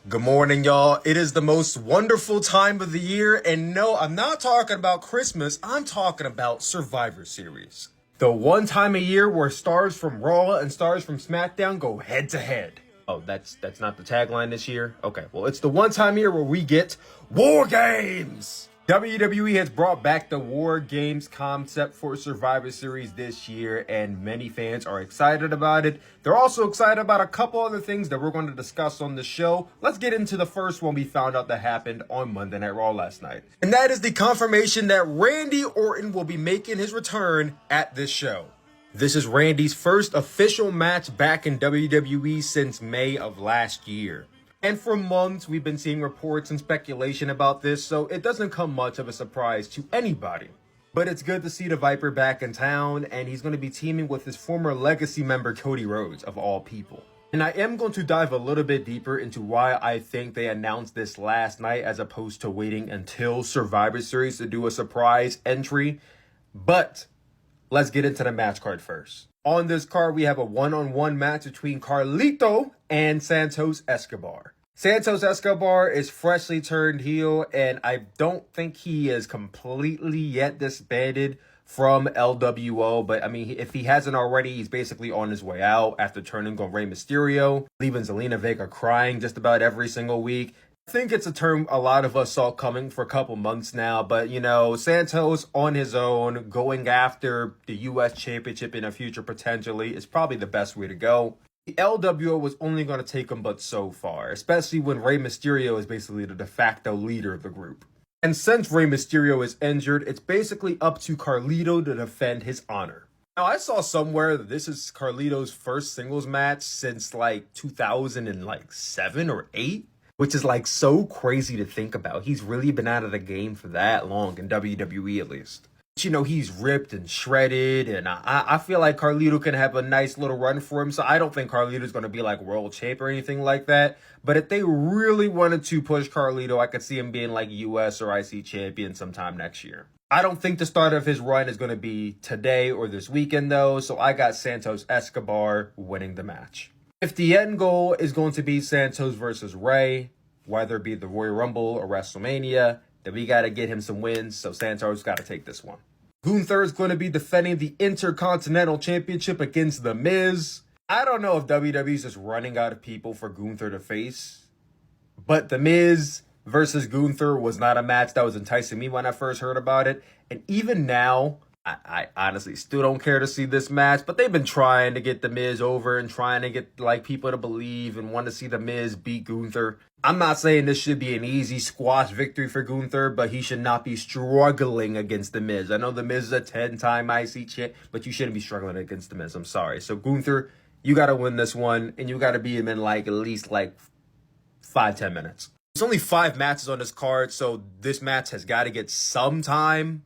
Good morning, y'all. It is the most wonderful time of the year. And no, I'm not talking about Christmas. I'm talking about Survivor Series. The one time a year where stars from Raw and stars from SmackDown go head to head. Oh, that's not the tagline this year? Okay, well, it's the one time a year where we get War Games. WWE has brought back the War Games concept for Survivor Series this year, and many fans are excited about it. They're also excited about a couple other things that we're going to discuss on the show. Let's get into the first one we found out that happened on Monday Night Raw last night. And that is the confirmation that Randy Orton will be making his return at this show. This is Randy's first official match back in WWE since May of last year. And for months, we've been seeing reports and speculation about this, so it doesn't come much of a surprise to anybody. But it's good to see the Viper back in town, and he's going to be teaming with his former Legacy member, Cody Rhodes, of all people. And I am going to dive a little bit deeper into why I think they announced this last night as opposed to waiting until Survivor Series to do a surprise entry. But let's get into the match card first. On this card, we have a one-on-one match between Carlito and Santos Escobar. Santos Escobar is freshly turned heel, and I don't think he is completely yet disbanded from LWO. But, I mean, if he hasn't already, he's basically on his way out after turning on Rey Mysterio, leaving Zelina Vega crying just about every single week. I think it's a term a lot of us saw coming for a couple months now, but you know, Santos on his own, going after the U.S. Championship in the future potentially is probably the best way to go. The LWO was only going to take him but so far, especially when Rey Mysterio is basically the de facto leader of the group. And since Rey Mysterio is injured, it's basically up to Carlito to defend his honor. Now, I saw somewhere that this is Carlito's first singles match since like 2007 or 8. Which is like so crazy to think about. He's really been out of the game for that long, in WWE at least. But, you know, he's ripped and shredded, and I feel like Carlito can have a nice little run for him. So I don't think Carlito's going to be like world champ or anything like that. But if they really wanted to push Carlito, I could see him being like US or IC champion sometime next year. I don't think the start of his run is going to be today or this weekend though. So I got Santos Escobar winning the match. If the end goal is going to be Santos versus Rey, whether it be the Royal Rumble or WrestleMania, then we got to get him some wins, so Santos got to take this one. Gunther is going to be defending the Intercontinental Championship against The Miz. I don't know if WWE's just running out of people for Gunther to face, but The Miz versus Gunther was not a match that was enticing me when I first heard about it, and even now, I honestly still don't care to see this match, but they've been trying to get The Miz over and trying to get like people to believe and want to see The Miz beat Gunther. I'm not saying this should be an easy squash victory for Gunther, but he should not be struggling against The Miz. I know The Miz is a 10-time IC champ, but you shouldn't be struggling against The Miz. I'm sorry. So Gunther, you got to win this one, and you got to beat him in like at least like 5-10 minutes. There's only 5 matches on this card, so this match has got to get some time.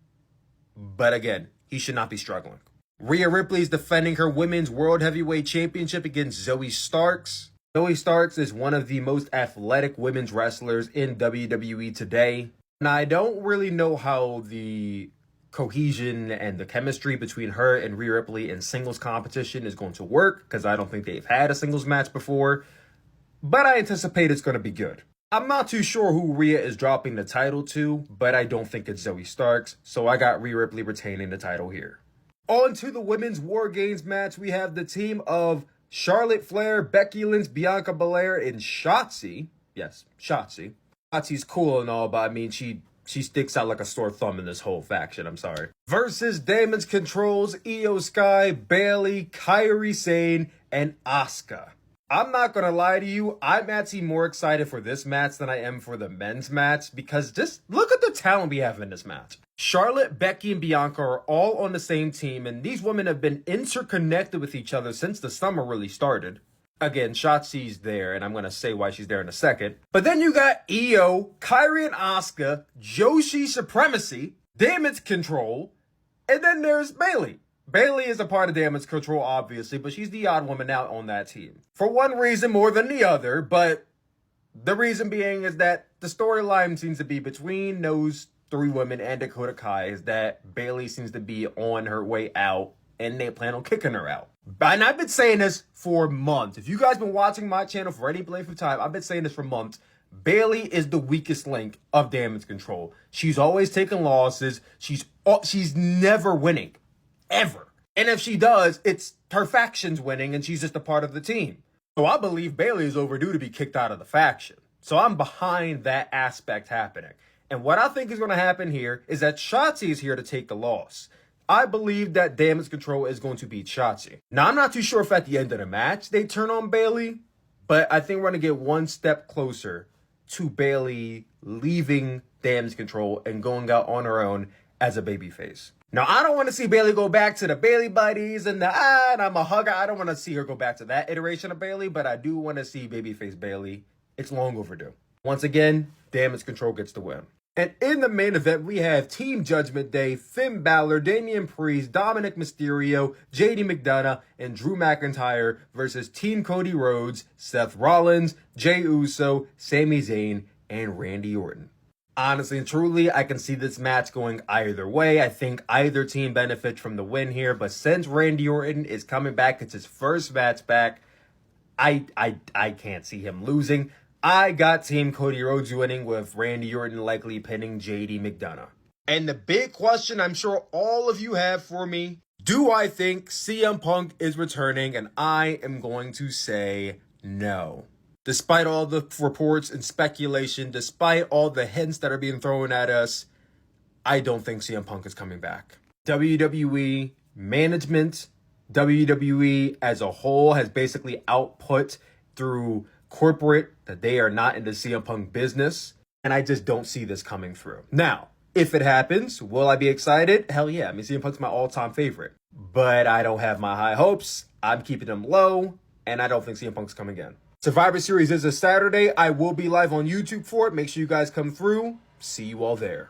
But again, he should not be struggling. Rhea Ripley is defending her Women's World Heavyweight Championship against Zoe Starks. Zoe Starks is one of the most athletic women's wrestlers in WWE today. Now, I don't really know how the cohesion and the chemistry between her and Rhea Ripley in singles competition is going to work, because I don't think they've had a singles match before. But I anticipate it's going to be good. I'm not too sure who Rhea is dropping the title to, but I don't think it's Zoe Starks, so I got Rhea Ripley retaining the title here. On to the Women's War Games match, we have the team of Charlotte Flair, Becky Lynch, Bianca Belair, and Shotzi. Yes, Shotzi. Shotzi's cool and all, but I mean, she sticks out like a sore thumb in this whole faction, I'm sorry. Versus Damage Controls, Io Sky, Bayley, Kairi Sane, and Asuka. I'm not going to lie to you, I'm actually more excited for this match than I am for the men's match, because just look at the talent we have in this match. Charlotte, Becky, and Bianca are all on the same team, and these women have been interconnected with each other since the summer really started. Again, Shotzi's there, and I'm going to say why she's there in a second. But then you got Io, Kairi and Asuka, Joshi Supremacy, Damage Control, and then there's Bayley. Bayley is a part of Damage Control, obviously, but she's the odd woman out on that team. For one reason more than the other, but the reason being is that the storyline seems to be between those 3 women and Dakota Kai is that Bayley seems to be on her way out, and they plan on kicking her out. And I've been saying this for months. If you guys been watching my channel for any length of time, I've been saying this for months. Bayley is the weakest link of Damage Control. She's always taking losses. She's never winning, ever. And if she does, it's her faction's winning and she's just a part of the team. So I believe Bayley is overdue to be kicked out of the faction. So I'm behind that aspect happening. And what I think is going to happen here is that Shotzi is here to take the loss. I believe that Damage Control is going to beat Shotzi. Now, I'm not too sure if at the end of the match they turn on Bayley, but I think we're going to get one step closer to Bayley leaving Damage Control and going out on her own as a babyface. Now, I don't want to see Bayley go back to the Bayley buddies and and I'm a hugger. I don't want to see her go back to that iteration of Bayley, but I do want to see babyface Bayley. It's long overdue. Once again, Damage Control gets the win. And in the main event, we have Team Judgment Day, Finn Balor, Damian Priest, Dominic Mysterio, JD McDonough, and Drew McIntyre versus Team Cody Rhodes, Seth Rollins, Jey Uso, Sami Zayn, and Randy Orton. Honestly and truly, I can see this match going either way. I think either team benefits from the win here, but since Randy Orton is coming back, it's his first match back, I can't see him losing. I got Team Cody Rhodes winning with Randy Orton likely pinning JD McDonough. And the big question I'm sure all of you have for me, do I think CM Punk is returning? And I am going to say no. Despite all the reports and speculation, despite all the hints that are being thrown at us, I don't think CM Punk is coming back. WWE management, WWE as a whole has basically output through corporate that they are not in the CM Punk business, and I just don't see this coming through. Now, if it happens, will I be excited? Hell yeah. I mean, CM Punk's my all-time favorite, but I don't have my high hopes. I'm keeping them low, and I don't think CM Punk's coming again. Survivor Series is a Saturday. I will be live on YouTube for it. Make sure you guys come through. See you all there.